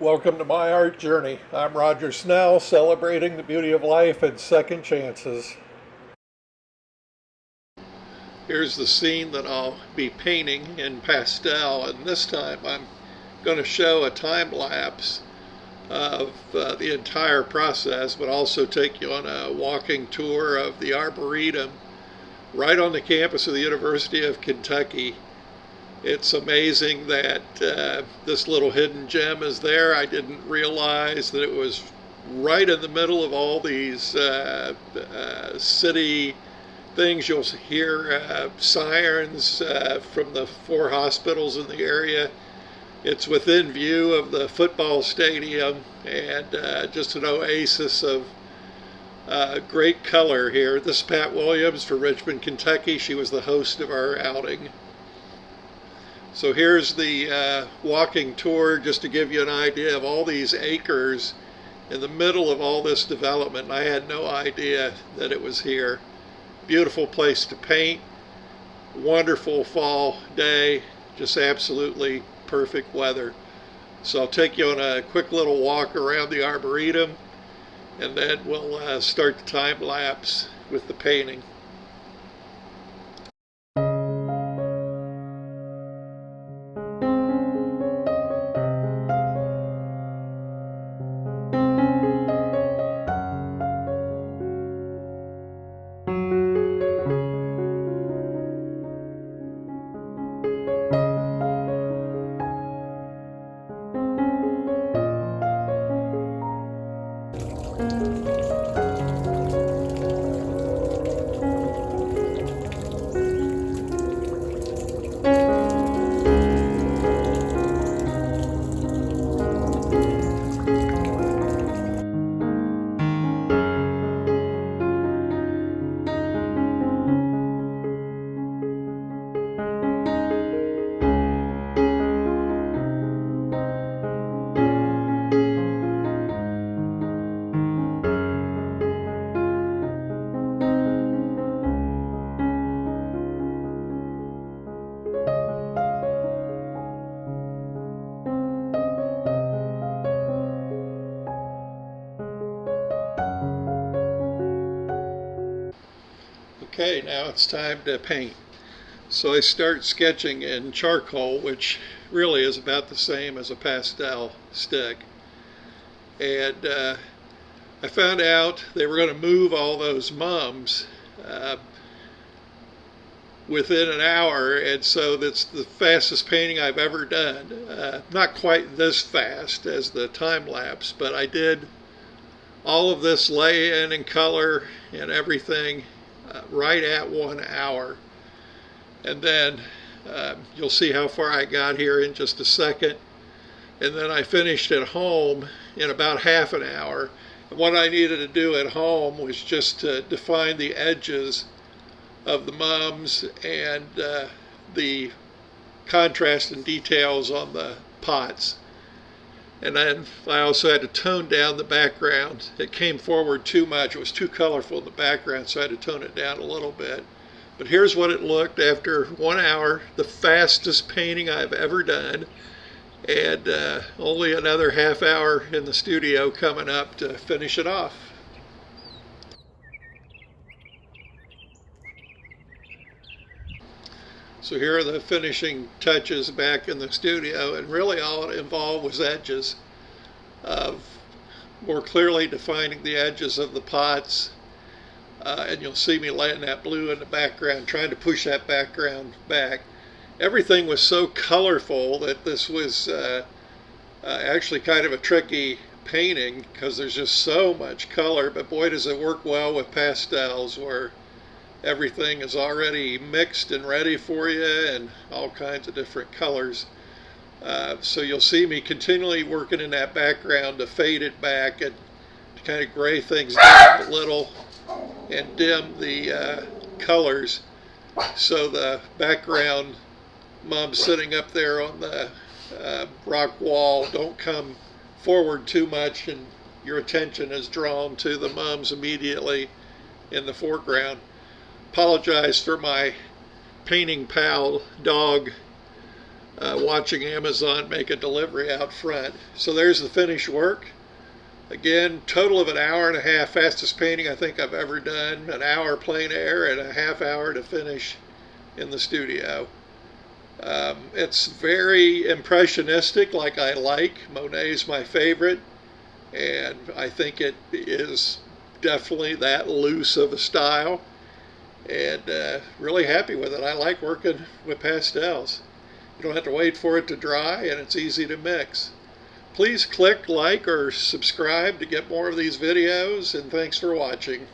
Welcome to my art journey. I'm Roger Snell, celebrating the beauty of life and second chances. Here's the scene that I'll be painting in pastel, and this time I'm going to show a time lapse of the entire process, but also take you on a walking tour of the Arboretum right on the campus of the University of Kentucky. It's amazing that this little hidden gem is there. I didn't realize that it was right in the middle of all these city things. You'll hear sirens from the 4 hospitals in the area. It's within view of the football stadium, and just an oasis of great color here. This is Pat Williams from Richmond, Kentucky. She was the host of our outing. So here's the walking tour, just to give you an idea of all these acres in the middle of all this development. I had no idea that it was here. Beautiful place to paint, wonderful fall day, just absolutely perfect weather. So I'll take you on a quick little walk around the Arboretum, and then we'll start the time lapse with the painting. Okay, now it's time to paint. So I start sketching in charcoal, which really is about the same as a pastel stick. And I found out they were going to move all those mums within an hour, and so that's the fastest painting I've ever done. Not quite this fast as the time lapse, but I did all of this lay-in and color and everything right at 1 hour. And then you'll see how far I got here in just a second. And then I finished at home in about half an hour. And what I needed to do at home was just to define the edges of the mums and the contrast and details on the pots. And then I also had to tone down the background. It came forward too much. It was too colorful in the background, so I had to tone it down a little bit. But here's what it looked after 1 hour, the fastest painting I've ever done. And only another half hour in the studio coming up to finish it off. So here are the finishing touches back in the studio, and really all it involved was edges, of more clearly defining the edges of the pots, and you'll see me laying that blue in the background, trying to push that background back. Everything was so colorful that this was actually kind of a tricky painting, because there's just so much color, but boy does it work well with pastels, where everything is already mixed and ready for you, and all kinds of different colors. So you'll see me continually working in that background to fade it back and to kind of gray things down a little and dim the colors, so the background mums sitting up there on the rock wall don't come forward too much, and your attention is drawn to the mums immediately in the foreground. Apologize for my painting pal dog watching Amazon make a delivery out front. So there's the finished work. Again, total of an hour and a half, fastest painting I think I've ever done, an hour plein air and a half hour to finish in the studio. It's very impressionistic, like I like. Monet's my favorite, and I think it is definitely that loose of a style, and really happy with it. I like working with pastels. You don't have to wait for it to dry, and it's easy to mix. Please click like or subscribe to get more of these videos, and thanks for watching.